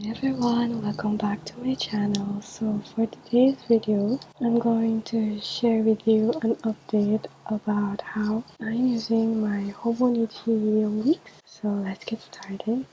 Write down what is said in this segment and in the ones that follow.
Hi everyone, welcome back to my channel. So for today's video, I'm going to share with you an update about how I'm using my hobonichi weeks. So let's get started.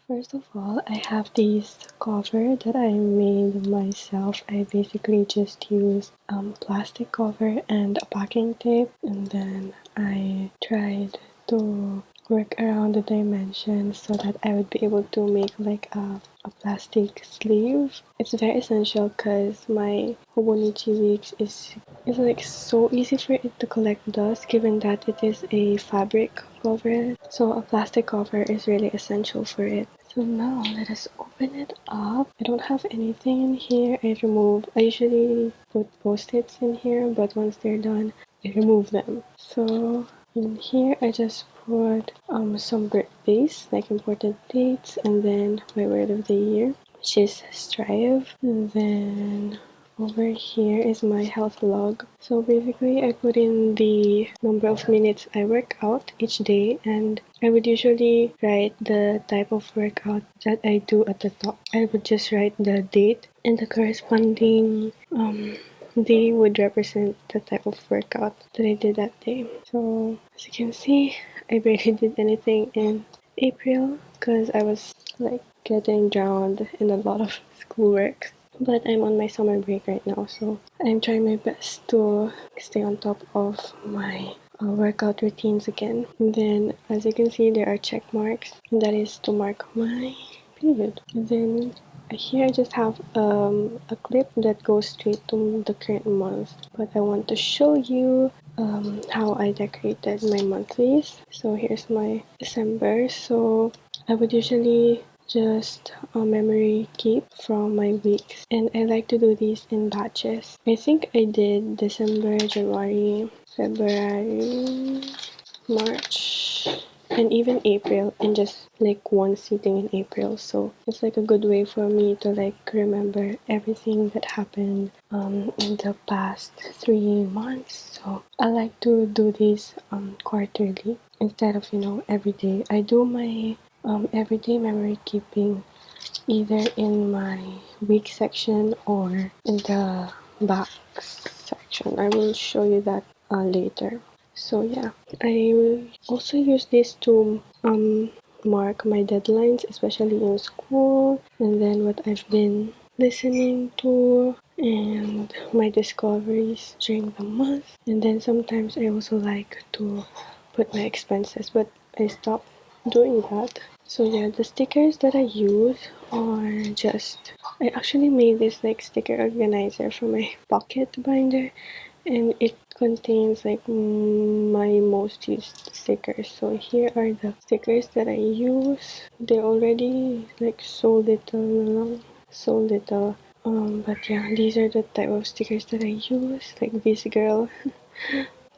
First of all, I have this cover that I made myself. I basically just used plastic cover and a packing tape, and then I tried to work around the dimensions so that I would be able to make like a plastic sleeve. It's very essential because my hobonichi weeks is like so easy for it to collect dust given that it is a fabric cover. So a plastic cover is really essential for it. So now let us open it up. I don't have anything in here. I usually put post-its in here, but once they're done, I remove them. So in here I just put some birthdays, like important dates, and then my word of the year, which is strive. And then over here is my health log. So basically I put in the number of minutes I work out each day, and I would usually write the type of workout that I do at the top. I would just write the date, and the corresponding day would represent the type of workout that I did that day. So as you can see, I barely did anything in April because I was like getting drowned in a lot of schoolwork. But I'm on my summer break right now, so I'm trying my best to stay on top of my workout routines again. And then as you can see, there are check marks, and that is to mark my period. And then here I just have a clip that goes straight to the current month, but I want to show you how I decorated my monthlies. So here's my December. So I would usually just memory keep from my weeks, and I like to do these in batches. I think I did December, January, February, March, and even April in just like one sitting in April. So it's like a good way for me to like remember everything that happened in the past 3 months. So I like to do this quarterly instead of every day. I do my everyday memory keeping either in my week section or in the back section. I will show you that later. So yeah, I will also use this to mark my deadlines, especially in school, and then what I've been listening to and my discoveries during the month. And then sometimes I also like to put my expenses, but I stopped doing that. So yeah, the stickers that I use are just, I actually made this like sticker organizer for my pocket binder, and it contains like my most used stickers. So here are the stickers that I use. They're already like so little but yeah, these are the type of stickers that I use, like this girl.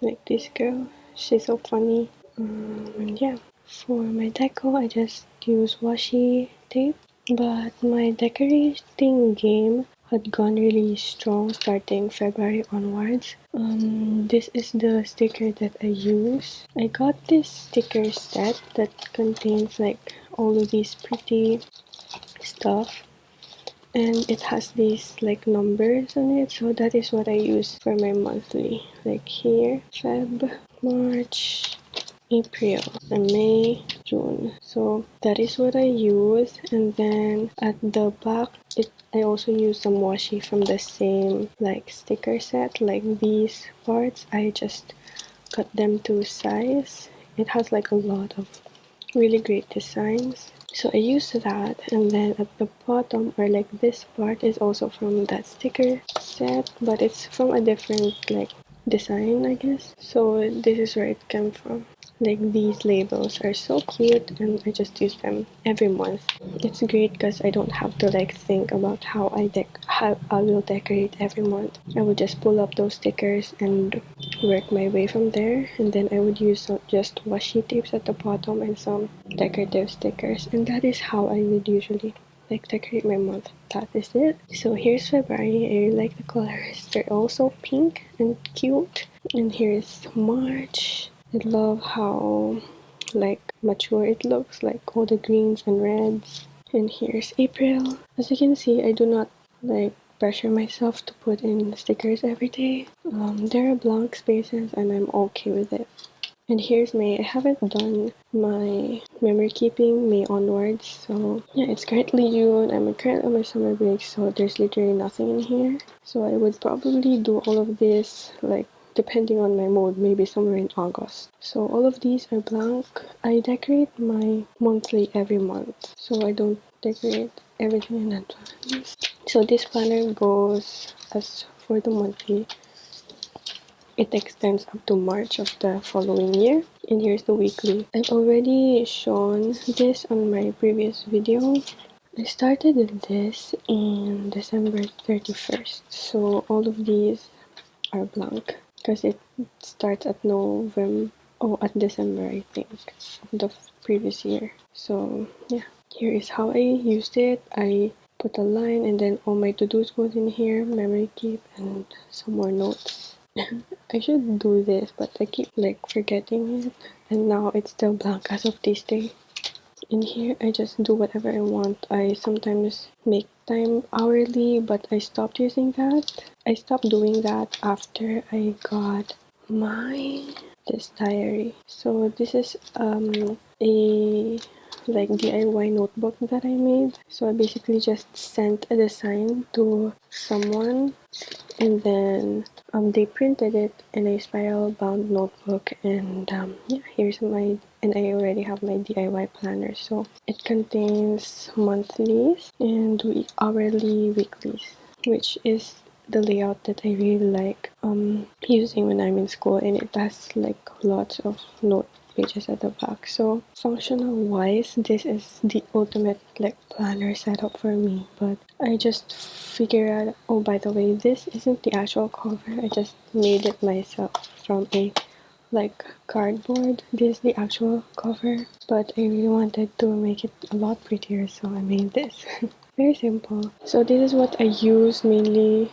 Like this girl, she's so funny. And yeah, for my deco I just use washi tape, but my decorating game had gone really strong starting February onwards. This is the sticker that I use. I got this sticker set that contains like all of these pretty stuff, and it has these like numbers on it, so that is what I use for my monthly. Like here, Feb, March, April, and May, June. So that is what I use. And then at the back, I also use some washi from the same like sticker set. Like these parts, I just cut them to size. It has like a lot of really great designs. So I used that, and then at the bottom, or like this part, is also from that sticker set, but it's from a different like design, I guess. So this is where it came from. Like these labels are so cute, and I just use them every month. It's great because I don't have to like think about how I will decorate every month. I would just pull up those stickers and work my way from there, and then I would use just washi tapes at the bottom and some decorative stickers, and that is how I would usually like decorate my month. That is it. So here's February. I really like the colors. They're also pink and cute. And here's March. I love how like mature it looks, like all the greens and reds. And here's April. As you can see, I do not like pressure myself to put in stickers every day. There are blank spaces and I'm okay with it. And here's May. I haven't done my memory keeping May onwards, so yeah, it's currently June. I'm currently on my summer break, so there's literally nothing in here. So I would probably do all of this like depending on my mood, maybe somewhere in August. So all of these are blank. I decorate my monthly every month, so I don't decorate everything in advance. So this planner goes as for the monthly. It extends up to March of the following year. And here's the weekly. I've already shown this on my previous video. I started with this in December 31st. So all of these are blank because it starts at December, I think, of the previous year. So yeah, here is how I used it. I put a line and then all my to-dos goes in here, memory keep, and some more notes. I should do this, but I keep like forgetting it, and now it's still blank as of this day. In here, I just do whatever I want. I sometimes make time hourly, but I stopped using that. I stopped doing that after I got this diary. So this is a like DIY notebook that I made. So I basically just sent a design to someone and then they printed it in a spiral bound notebook, and yeah, and I already have my DIY planner. So it contains monthlies and hourly weeklies, which is the layout that I really like using when I'm in school, and it has like lots of note pages at the back. So functional wise, this is the ultimate like planner setup for me. But I just figured out, oh, by the way, this isn't the actual cover. I just made it myself from a like cardboard. This is the actual cover, but I really wanted to make it a lot prettier, so I made this. Very simple. So this is what I use mainly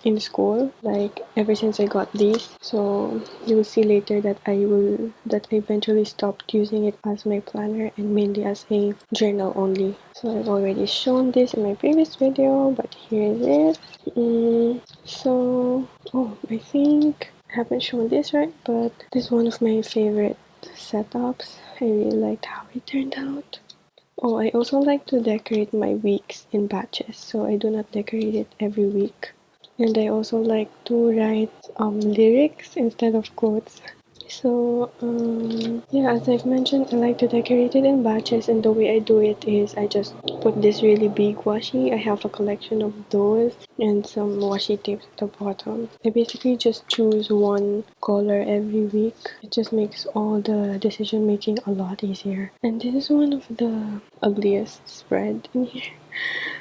in school, like ever since I got these. So you will see later that I eventually stopped using it as my planner and mainly as a journal only. So I've already shown this in my previous video, but here is it. So I think I haven't shown this right, but this is one of my favorite setups. I really liked how it turned out. Oh, I also like to decorate my weeks in batches, so I do not decorate it every week. And I also like to write lyrics instead of quotes. So yeah, as I've mentioned, I like to decorate it in batches, and the way I do it is I just put this really big washi. I have a collection of those and some washi tapes at the bottom. I basically just choose one color every week. It just makes all the decision making a lot easier. And this is one of the ugliest spread in here.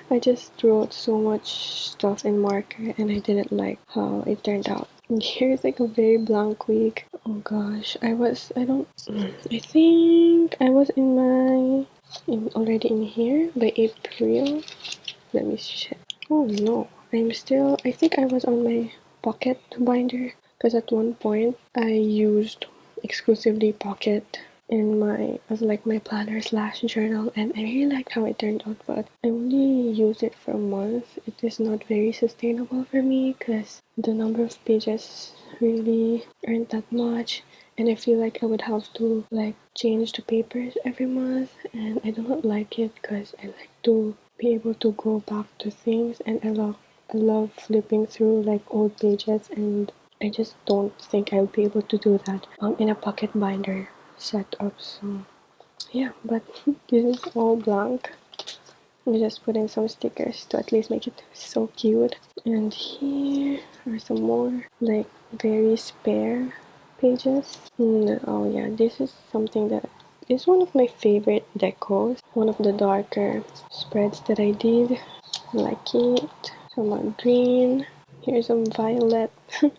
I just wrote so much stuff in marker and I didn't like how it turned out. And here's like a very blank week. Oh gosh, I think I was already in here by April. Let me check. Oh no, I think I was on my pocket binder because at one point I used exclusively pocket as like my planner / journal, and I really liked how it turned out, but I only used it for a month. It is not very sustainable for me because the number of pages really aren't that much, and I feel like I would have to like change the papers every month, and I do not like it because I like to be able to go back to things, and I love flipping through like old pages, and I just don't think I'll be able to do that in a pocket binder setup. So yeah, but this is all blank. I just put in some stickers to at least make it so cute. And here are some more like very spare pages. Oh yeah, this is something that is one of my favorite decos. One of the darker spreads that I did. I like it. Some are green. Here's some violet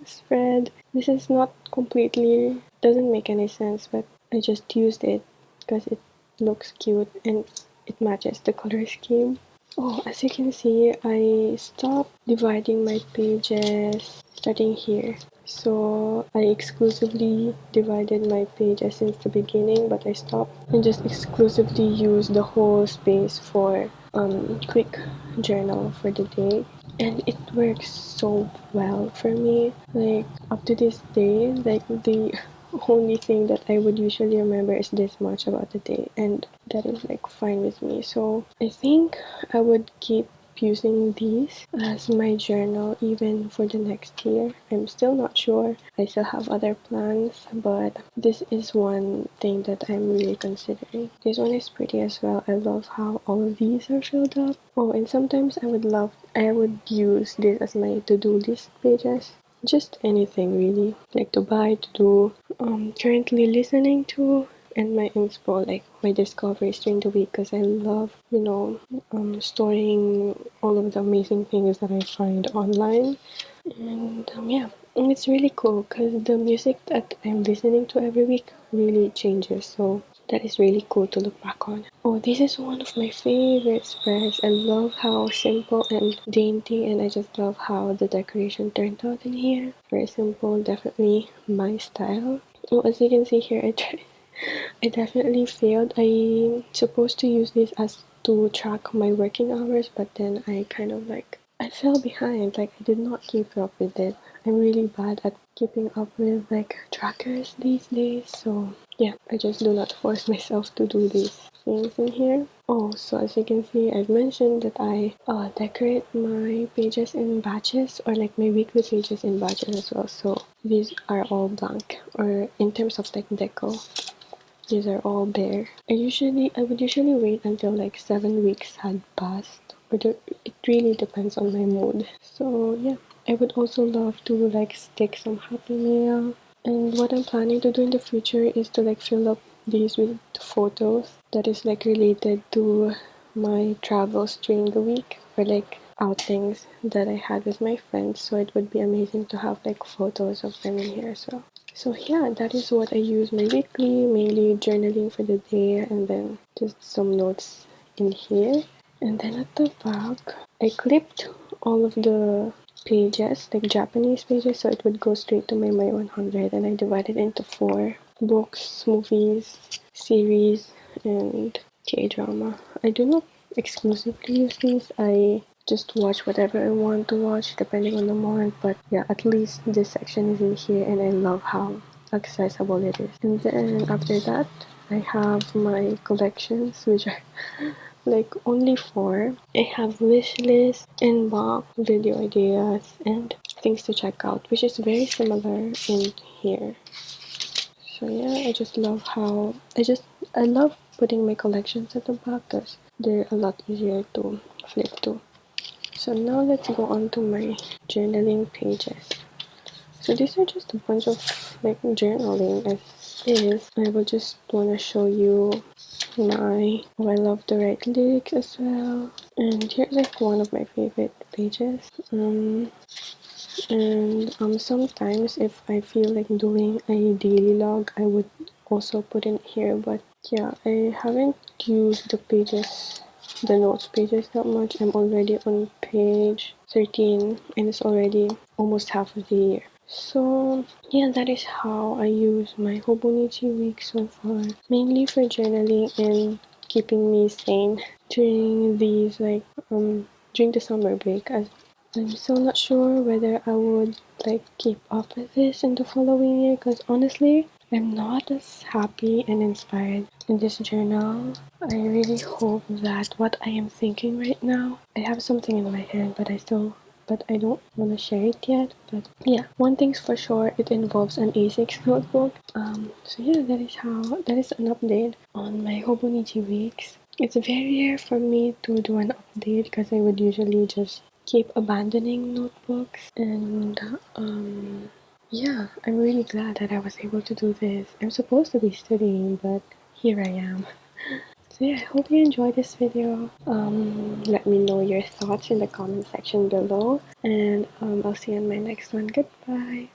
spread. This is not completely, doesn't make any sense, but I just used it because it looks cute and it matches the color scheme. Oh, as you can see, I stopped dividing my pages starting here. So I exclusively divided my pages since the beginning, but I stopped and just exclusively used the whole space for quick journal for the day. And it works so well for me. Like up to this day, like the only thing that I would usually remember is this much about the day, and that is like fine with me. So I think I would keep using these as my journal even for the next year. I'm still not sure. I still have other plans, but this is one thing that I'm really considering. This one is pretty as well. I love how all of these are filled up. Oh, and sometimes I would use this as my to-do list pages. Just anything really, like to buy, to do, currently listening to, and my inspo, like my discoveries during the week, because I love, storing all of the amazing things that I find online. And yeah, and it's really cool because the music that I'm listening to every week really changes. So that is really cool to look back on. Oh, this is one of my favorite spreads. I love how simple and dainty, and I just love how the decoration turned out in here. Very simple, definitely my style. Oh, as you can see here, I definitely failed. I'm supposed to use this as to track my working hours, but then I fell behind. Like I did not keep up with it. I'm really bad at keeping up with like trackers these days. So yeah, I just do not force myself to do these things in here. Oh, so as you can see, I've mentioned that I decorate my pages in batches, or like my weekly pages in batches as well. So these are all blank, or in terms of like deco, these are all bare. I would usually wait until like 7 weeks had passed, but it really depends on my mood. So yeah, I would also love to like stick some happy mail. And what I'm planning to do in the future is to like fill up these with photos that is like related to my travels during the week, or like outings that I had with my friends. So it would be amazing to have like photos of them in here as well. So yeah, that is what I use my weekly, mainly journaling for the day, and then just some notes in here. And then at the back, I clipped all of the pages, like Japanese pages, so it would go straight to my 100, and I divided into 4: books, movies, series, and K-drama. I do not exclusively use these. I just watch whatever I want to watch depending on the month, but yeah, at least this section is in here, and I love how accessible it is. And then after that, I have my collections, which are like only 4. I have wish list, inbox, video ideas, and things to check out, which is very similar in here. So yeah, I just love how I love putting my collections at the back because they're a lot easier to flip to. So now let's go on to my journaling pages. So these are just a bunch of like journaling as is. I will just wanna show you I love to write lyrics as well. And here's like one of my favorite pages. Sometimes if I feel like doing a daily log, I would also put in here. But yeah, I haven't used the notes pages that much. I'm already on page 13, and it's already almost half of the year. So yeah, that is how I use my hobonichi week so far, mainly for journaling and keeping me sane during during the summer break. As I'm still not sure whether I would like keep up with this in the following year, because honestly, I'm not as happy and inspired in this journal. I really hope that what I am thinking right now, I have something in my head, but I don't want to share it yet. But yeah, one thing's for sure, it involves an A6 notebook. So yeah, that is an update on my hobonichi weeks. It's very rare for me to do an update because I would usually just keep abandoning notebooks, and yeah, I'm really glad that I was able to do this. I'm supposed to be studying, but here I am. So yeah, I hope you enjoyed this video. Let me know your thoughts in the comment section below, and I'll see you in my next one. Goodbye.